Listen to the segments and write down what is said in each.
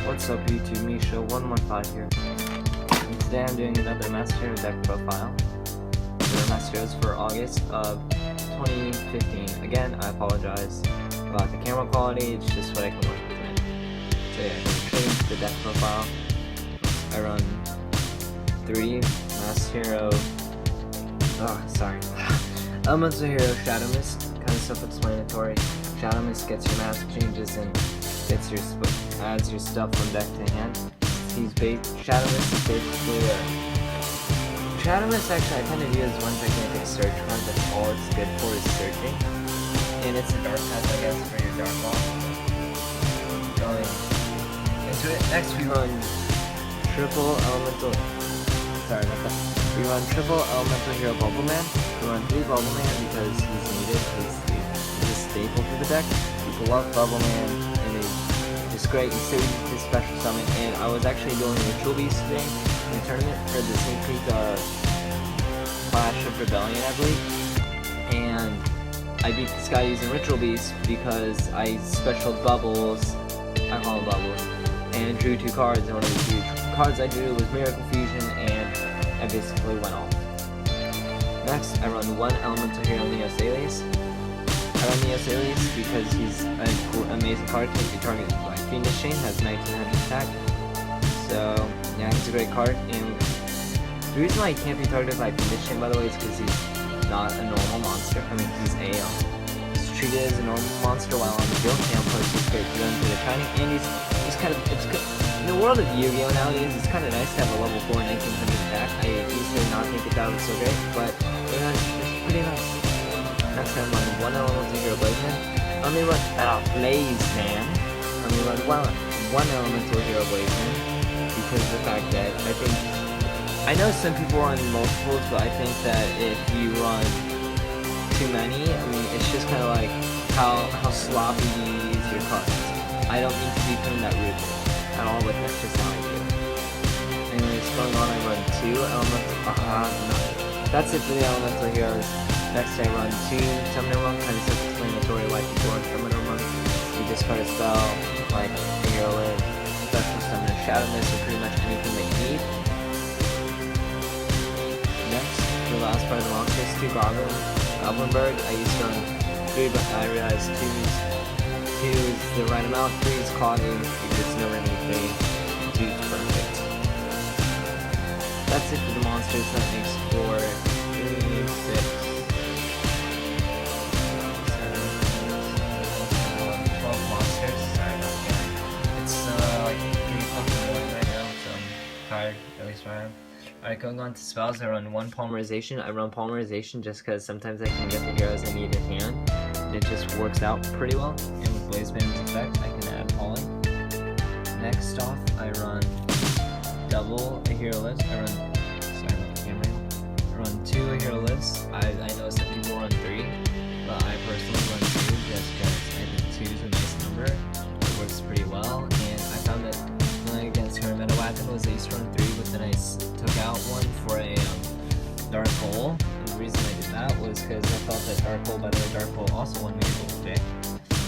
What's up YouTube, Misha115 here, and today I'm doing another Master Hero deck profile for Master Heroes for August of 2015. Again, I apologize about the camera quality, it's just what I can work with tonight. So yeah, straight into the deck profile. I run 3 Master Hero, Elemental Hero Shadow Mist, kind of self-explanatory. Shadow Mist gets your mask changes and gets your adds your stuff from deck to hand. Shadow Mist is basically Shadow Mist actually I kind of view as one gigantic search card. That's all it's good for is searching. And it's a dark path, I guess, for your dark ball. Going into it. Next we run triple elemental hero Bubble Man. We run 3 Bubble Man because he's needed. He's a staple for the deck. People love Bubble Man, and it's great. He's so easy to special summon. And I was actually doing Ritual Beast today in the tournament for the Sneak Peek Clash of Rebellion, I believe. And I beat this guy using Ritual Beast because I specialed Bubbles. I call them Bubbles. And drew 2 cards. And one of the 2 cards I drew was Miracle Fusion, and I basically went off. Next, I run 1 Elemental Hero Neos Alias. I run Neos Alias because he's an amazing card. Can't be targeted by Fiendish Chain, has 1900 attack. So, yeah, he's a great card. And the reason why he can't be targeted by Fiendish Chain, by the way, is because he's not a normal monster. I mean, he's he's treated as a normal monster while on the field. And of course, he's great to run through the training. And he's kind of, in the world of Yu-Gi-Oh! Nowadays, it's kind of nice to have a level 4 1900 attack. I used to not think that was so great, but it's pretty nice. Next time I run 1 Elemental Hero Blazeman. Let me run Blazeman. Let me run 1 Elemental Hero Blazeman because of the fact that I know some people run multiples, but I think that if you run too many, I mean, it's just kind of like how sloppy you use your cards. I don't mean to be putting that rude at all, but that's just how I do. Anyways, going on, I run 2 Elemental. That's it for the Elemental Heroes. Next, I run 2 Summoner Monk, kind of self-explanatory why people run Summoner Monk. You discard a spell, like a Hero Live, Special Summon a Shadow Mist, or pretty much anything that you need. Next, the last part of the monsters, 2 Goblinberg. I used to run 3, but I realized 2 is the right amount. 3 is clogging, because it's no remedy 3. 2 is perfect. That's it for the monsters. That makes 4, 3, 6. 12 monsters. Sorry about that. It's like 3 o'clock in the morning right now, so I'm tired, at least I am. Alright, going on to spells, I run 1 Polymerization. I run Polymerization just because sometimes I can get the heroes I need in hand, and it just works out pretty well. And with Blazeman's effect, I can add Pollen. Next off, I run double a Hero List. I run 2 a Hero List. I know some people run 3, but I personally run 2 just because I think 2 is a nice number. It works pretty well, and I found that playing against her meta weapon was I used to run 3, but then I took out 1 for a Dark Hole. And the reason I did that was because I felt that Dark Hole, by the way, Dark Hole also won me a gold pick.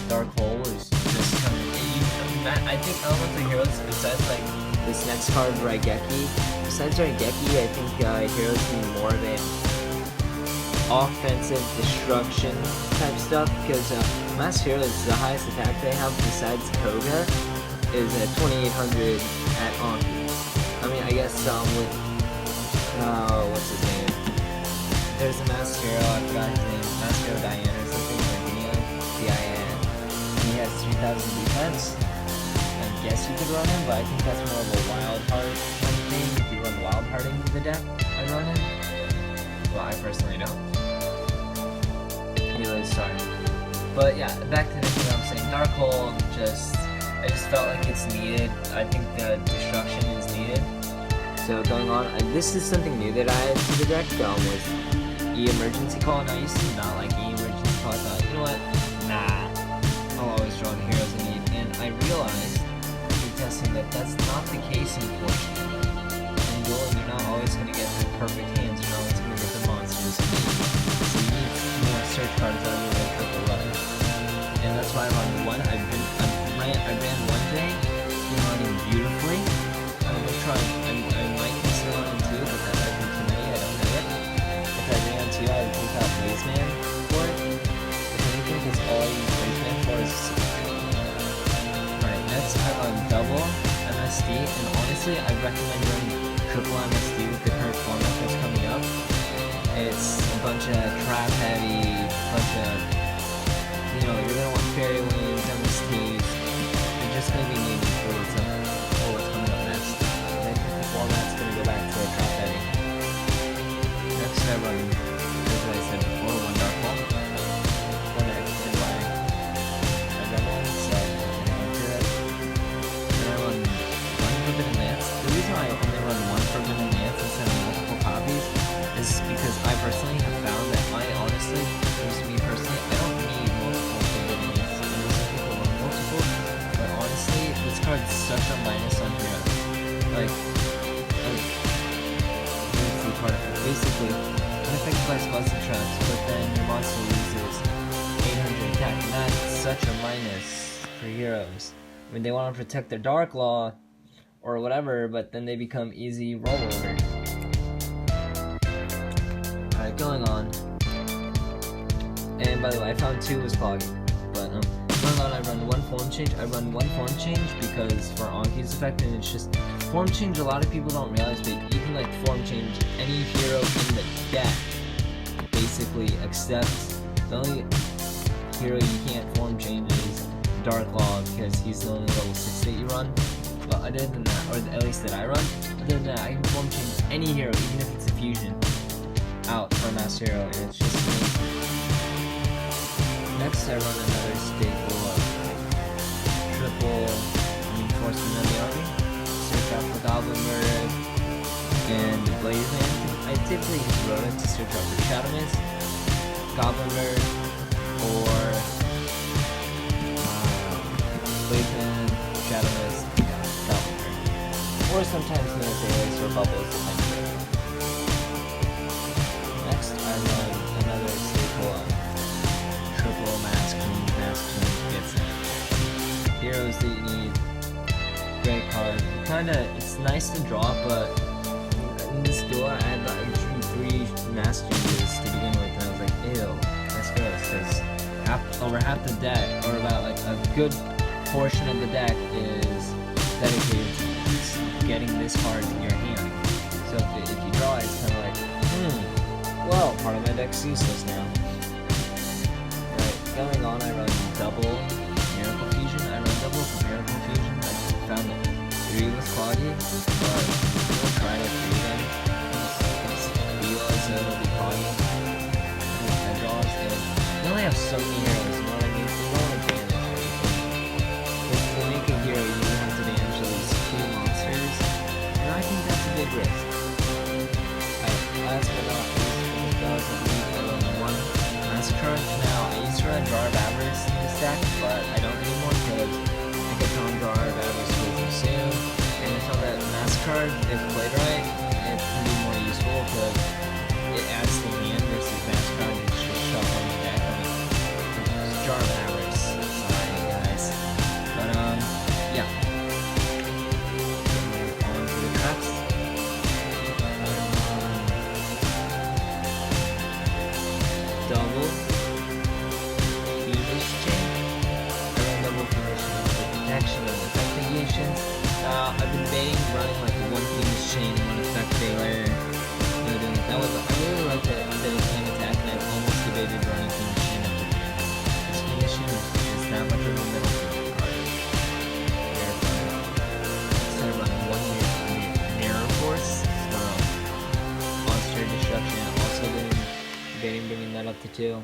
Dark Hole is just kind of, I think Elemental Heroes, besides like this next card, Raigeki, I think heroes need more of a offensive destruction type stuff, because Master Heroes, the highest attack they have besides Koga is at 2800 at Anki. I mean, I guess with what's his name? There's a Master Hero, I forgot his name, Master Hero Diane or something, Diane. He has 3000 defense. I guess you could run him, but I think that's more of a wild heart kind of thing. If you run wild hearting in the deck, I'd run him. Well, I personally don't. Anyways, sorry. But yeah, back to the thing I'm saying. Dark Hole, I just felt like it's needed. I think the destruction is needed. So going on, this is something new that I added to the deck, was E-Emergency Call. And I used to not like E-Emergency Call. I thought, you know what? Nah. I'll always draw the heroes I need. And I realized testing that's not the case, unfortunately. In dueling, you're not always going to get the perfect hands, you're not always going to get the monsters. So you need more search cards other than triple letters. And that's why I run 1. I ran 1 day, running Beauty MSD, and honestly, I recommend running triple MSD with the current format that's coming up. It's a bunch of trap heavy, bunch of, you're gonna want fairy winds, MSTs. They're just gonna be needed for what's coming up next. And I think the format's gonna go back to trap heavy. Next I run, as I said before, one dark hole. One extra by my gremlin, so I'm gonna enter it. Then I run one Forbidden Lance. The reason why I only run one Forbidden Lance instead of multiple copies is because I personally have found that I honestly, at least me personally, I don't need multiple Forbidden Lance. I know some people run multiple, but honestly, this card's such a minus on here. Like, let's see part of it. Basically, unaffected by spells and traps, but then your monster loses 800 attack, and that's such a minus for heroes. I mean, they want to protect their Dark Law or whatever, but then they become easy rollovers. Alright, going on. And by the way, I found 2 was Poggy. But going on, I run one form change. I run one form change because for Anki's effect, and it's just form change. A lot of people don't realize, but you can like form change any hero in the deck. Basically, except the only hero you can't form change is Dark Law because he's the only level 6 that you run. But other than that, or at least that I run, other than that, I can form change any hero, even if it's a fusion, out for a Master Hero, and it's just amazing. Next, I run another staple of triple reinforcement of the army. Search out for Goblin Murder and Blaze Man. I typically use Rodent to search out for Shadow Mist, Goblin Murder, or Blaze Man, Shadow Mist, Goblin Murder. Or sometimes Neothelis or Bubbles. Next, I run another staple of triple Mask King gets it. Heroes that you need. Great card. It's nice to draw, but in this duel I had like 3 Mask Changes to begin with, and I was like, ew, that's gross, because over half the deck, or about like a good portion of the deck, is dedicated to getting this card in your hand. So if you draw it, it's kind of like, well, part of my deck's useless now. Right, going on, I run double Miracle Fusion. I run double Miracle Fusion. I found that 3 was Claudia, but we'll try to 3 them. It's feel as though it'll be Claudia. I draws, and they only have so many heroes, you know what I mean? They don't want to banish everything. If you make a hero, you have to banish at least 2 monsters, and I think that's a big risk. Last but not least, that was a one Massacre. Now, I used to run Jar of Avarice in this deck, but I don't anymore because I kept on Jar of Avarice way too soon. And I found that Massacre, if played right, it can be more useful because it adds to the hand versus Massacre, and it's just shoved on the deck. I mean, Jar of Avarice. Sorry, guys. But, yeah. On to the traps. Double Phoenix Chain. I run double Phoenix Chain for protection and effect negations. I've been debating running like one Phoenix Chain and one effect failure. Doing it that way, but I really like the can attack, and I've almost debated running Phoenix Chain up to this Phoenix Chain is not much of a middle card. So I run one Mirror Force, Monster Destruction, also bringing that up to 2.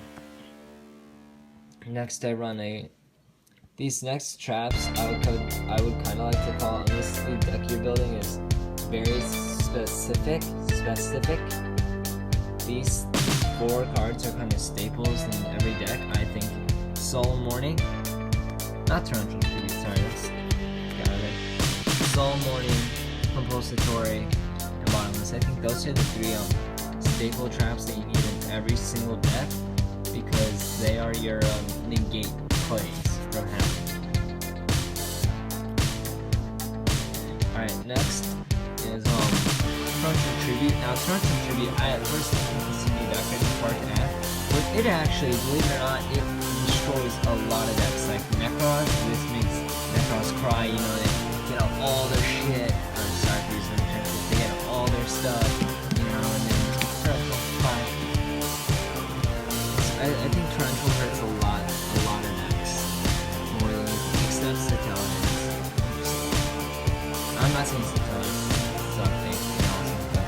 Next, I run these next traps. I would kind of like to call, unless the deck you're building is very specific. These 4 cards are kind of staples in every deck. I think Soul Morning, not Torrential Tribute. Sorry, that's got it. Soul Morning, Compulsatory, and Bottomless. I think those are the 3 staple traps that you need in every single deck, because they are your negate plays from happening. Alright, next is Torrential Tribute. Now Torrential Tribute, I at first think this would be that kind of hard to add, but it actually, believe it or not, it destroys a lot of decks. Like Necros, this makes Necros cry, they get out all their shit Satellites. I'm not saying Satellites suck, they awesome, but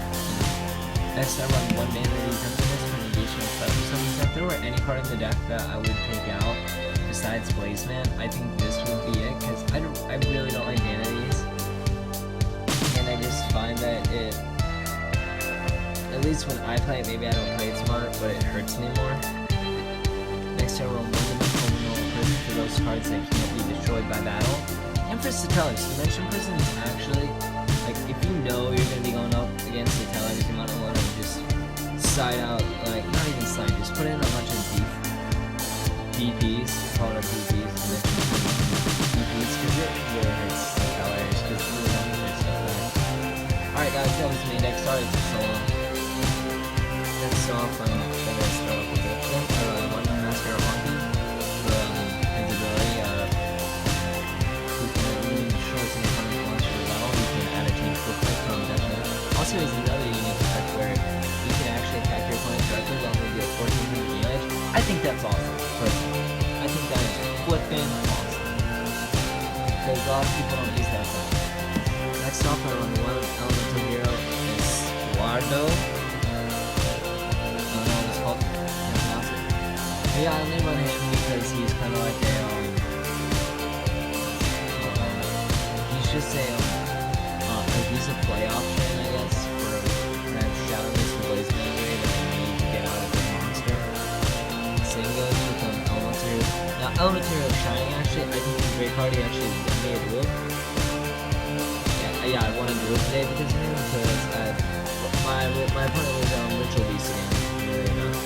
next I run one mana that he's after this for negation of special summons. If there were any card in the deck that I would take out besides Blazeman, I think this would be it, because I really don't like vanities. And I just find that it, at least when I play it, maybe I don't play it smart, but it hurts me more. Next I roll one-dimensional prison for those cards that can't be destroyed by battle. And for Satellites, Dimension Prison is actually, like, if you know you're going to be going up against Satellites, you might want to just side out, like, not even side, just put in a bunch of DPs, call it DPs, DPs, because it really hurts Satellites, because you really don't get stuff back. Alright guys, that was me. Next start, it's solo. Next off, I'm going to start off with the flip. I run one Master of Monkey for his ability. You can really destroy some opponent's monster as well. You can add a change for quick from definitely. Also, there's another unique effect where you can actually attack your opponent directly while they deal 14 damage. I think that's awesome, personally. I think that is flippin' awesome. Because a lot of people don't use that effect. Next off, I run one elemental hero. It's Wardo. Yeah, I only run him because he's kind of like a, he's just a, like he's a play option, I guess, for that Shadowless Blazeman grade that you need to get out of the monster. Same goes with Elemental. Now, Elemental Shining, actually, I think he's a great card. He actually made a duel. Yeah, I won a duel today because of him, because my opponent was Ritual Beast again, really enough.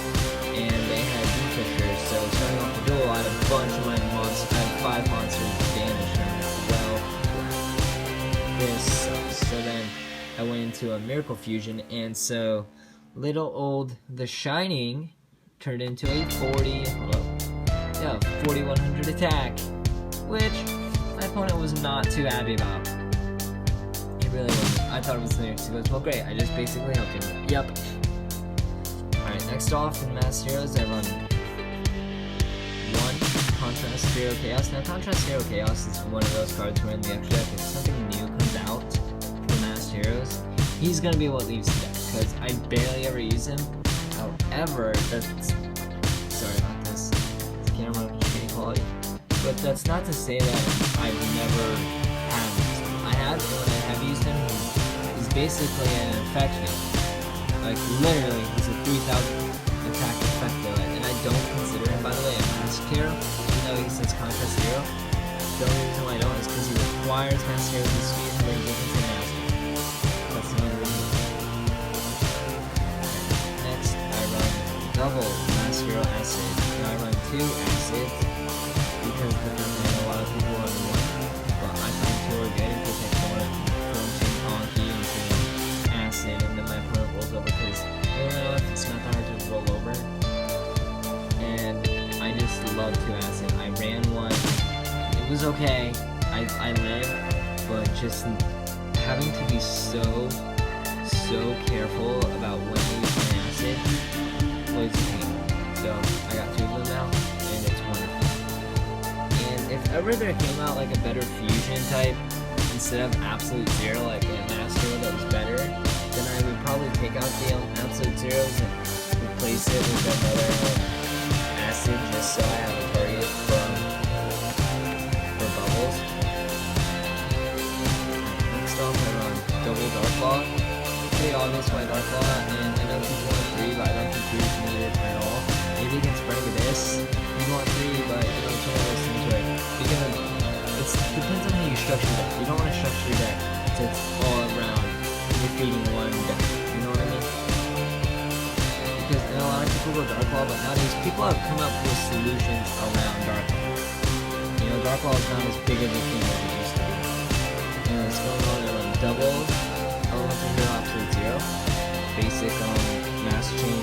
And they had Fisher, so starting off the duel, I had a bunch of my monsters. I had 5 monsters damaged from as well. This sucks. So then I went into a Miracle Fusion, and so little old The Shining turned into a 4100 attack, which my opponent was not too happy about. He really wasn't. I thought it was the next. He goes, well, great. I just basically helped him. Yep. Alright, next off in Mass Heroes, I run one Contrast Hero Chaos. Now, Contrast Hero Chaos is one of those cards where in the extra deck, if something new comes out for Mass Heroes, he's gonna be what leaves the deck, because I barely ever use him. However, that's... Sorry about this. This camera shitty quality. But that's not to say that I've never had used him. I have, and when I have used him, he's basically an infection. Like, literally, he's a 3000 attack effect bullet, and I don't consider him, by the way, a Masked Hero, even though he says Contrast Hero. The only reason why I don't is because he requires Masked Heroes to speed and bring different to Master. That's the only reason. Next, I run double Masked Hero Acid. Now I run 2 Acids, because the first thing a lot of people run 1, but I find 2 are good in case I want to chain Honky into Acid, and then my opponent rolls over, because I don't know if it's not that hard to roll over. And I just love 2 Acid. I ran 1. It was okay. I lived, but just having to be so careful about when to use my Acid was a pain. So I got 2 of them now, and it's wonderful. And if ever there came out like a better fusion type instead of Absolute Zero, like a Master that was better, then I would probably take out the Absolute Zeros and replace it with another Acid, just so I have a target for bubbles. Next off, I run double Dark Claw. Pretty obvious why Dark Claw, and I know people want 3, but I don't think 3 is needed at all. Maybe you can Spring Abyss. You want 3, but you know, it's one of those things where you're gonna. It depends on how you structure your deck. You don't want to structure your deck so it's all around defeating one deck. You know what I mean? Because a lot of people go Dark Claw, but nowadays people have come up with solutions around Dark Claw. You know, Dark Claw is not as big of a thing as it used to be. You know, it's going on and run double Elemental Hero Absolute Zero, basic Mass Chain,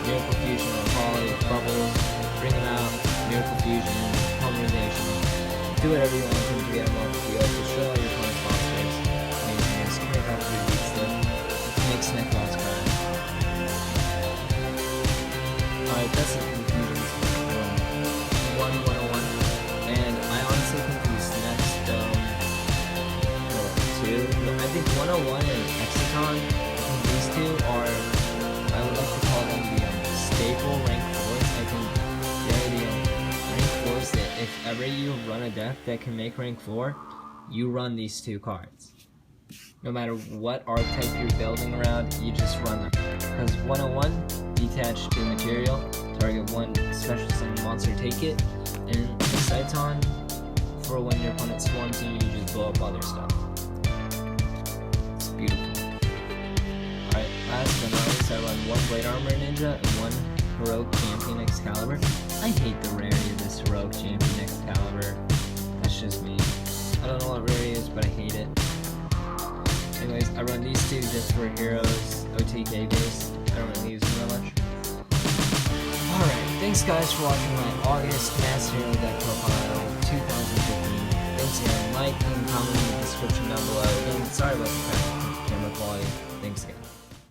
Miracle Fusion, or Volley, Bubbles, bring them out, Miracle Fusion, Polymerization. Do whatever you want to get them off the field, destroy all your opponent's monsters. Amazingness, make out 3 beats them, make Snake Loss cry. Alright, that's the confusions. 1-101. And I honestly 101 and Exciton, these two are, I would like to call them the staple rank 4s. I think they're the rank 4s that if ever you run a deck that can make rank 4, you run these two cards. No matter what archetype you're building around, you just run them. Because 101, detach 2 material, target 1 special summon monster, take it, and Exciton, for when your opponent swarms you, you just blow up all their stuff. It's beautiful. Alright, last but not least, I run 1 Blade Armor Ninja and 1 Heroic Champion Excalibur. I hate the rarity of this Heroic Champion Excalibur. That's just me. I don't know what rarity is, but I hate it. Anyways, I run these two just for heroes, OTK based. I don't really use them that much. Alright, thanks guys for watching my August Master Hero Deck Profile 2015. Thanks again, like and comment in the description down below. And sorry about the camera quality. Thanks again.